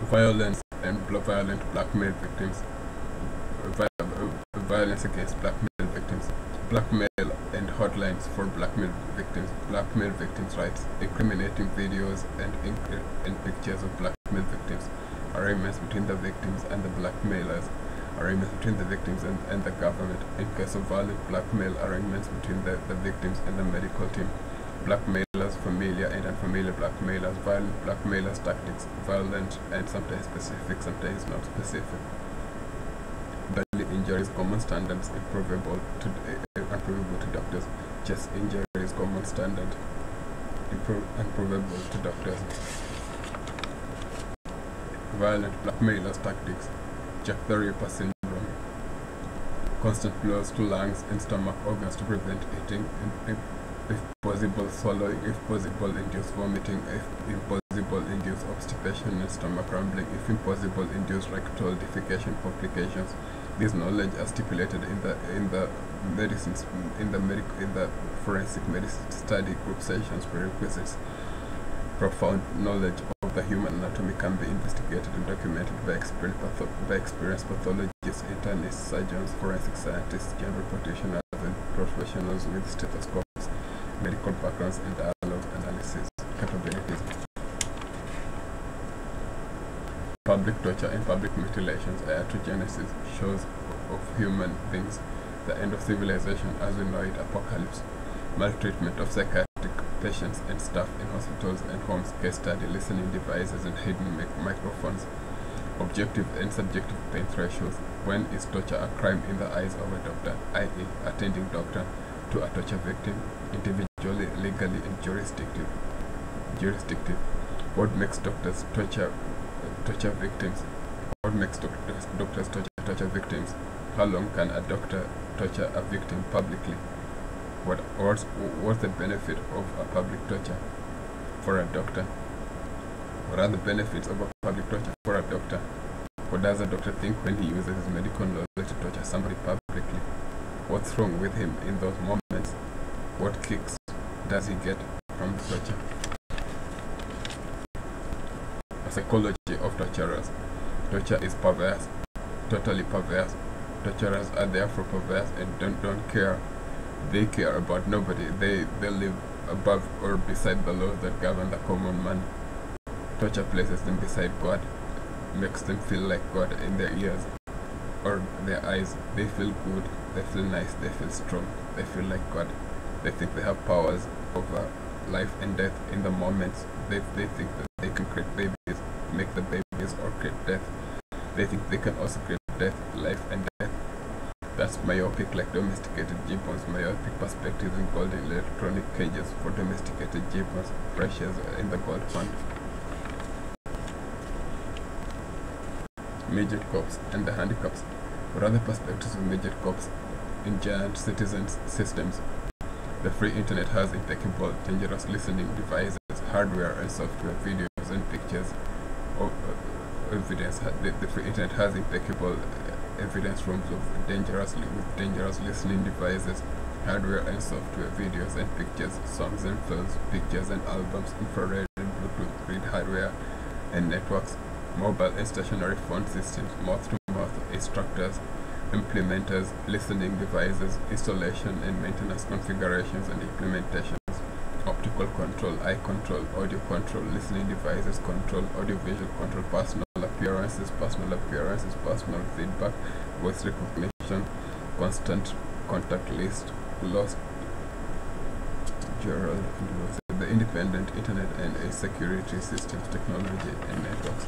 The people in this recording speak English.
Violence and violent blackmail victims. Violence against blackmail victims. Blackmail and hotlines for blackmail victims. Blackmail victims' rights. Incriminating videos and pictures of blackmail victims. Arrangements between the victims and the blackmailers. Arrangements between the victims and the government. In case of violent blackmail, arrangements between the victims and the medical team. Blackmailers, familiar and unfamiliar blackmailers, violent blackmailers tactics, violent and sometimes specific, sometimes not specific. Bodily injuries, common standards, unprovable to doctors. Chest injuries, common standard, unprovable to doctors. Violent blackmailers tactics, Jack the Ripper syndrome. Constant blows to lungs and stomach organs to prevent eating. If possible, swallowing. If possible, induce vomiting. If impossible, induce obstipation and stomach rumbling. If impossible, induce rectal defecation complications. This knowledge are stipulated in the forensic medicine study group sessions prerequisites. Profound knowledge of the human anatomy can be investigated and documented by experienced pathologists, internists, surgeons, forensic scientists, general practitioners, and professionals with stethoscopes, medical backgrounds, and dialogue analysis capabilities. Public torture and public mutilations, iatrogenesis, shows of human beings, the end of civilization as we know it, apocalypse, maltreatment of psychiatric patients and staff in hospitals and homes, case study, listening devices and hidden microphones, objective and subjective pain thresholds. When is torture a crime in the eyes of a doctor, i.e. attending doctor to a torture victim, individually, legally, and jurisdictive. What makes doctors torture victims? What makes doctors torture victims? How long can a doctor torture a victim publicly? What's the benefit of a public torture for a doctor? What are the benefits of a public torture for a doctor? What does a doctor think when he uses his medical knowledge to torture somebody publicly? What's wrong with him in those moments? What kicks does he get from the torture? A psychology of torturers. Torture is perverse, totally perverse. Torturers are therefore perverse and don't care. They care about nobody. They live above or beside the laws that govern the common man. Torture places them beside God, makes them feel like God in their ears or their eyes. They feel good, they feel nice, they feel strong, they feel like God. They think they have powers over life and death in the moments. They think that they can create babies, make the babies, or create death. They think they can also create death, life, and death. That's myopic, like domesticated gibbons. Myopic perspectives in golden electronic cages for domesticated gibbons, precious in the gold fund. Midget cops and the handicaps. What are the perspectives of midget cops in giant citizen systems? The free internet has impeccable, dangerous listening devices, hardware and software, videos and pictures. Evidence. The free internet has impeccable evidence rooms with dangerous listening devices, hardware and software, videos and pictures, songs and films, pictures and albums, infrared and Bluetooth grid hardware and networks, mobile and stationary phone systems, mouth-to-mouth instructors, implementers, listening devices, installation and maintenance configurations and implementations, optical control, eye control, audio control, listening devices control, audiovisual control, personal appearances, personal feedback, voice recognition, constant contact list, lost Gerald, the independent internet and security systems, technology and networks.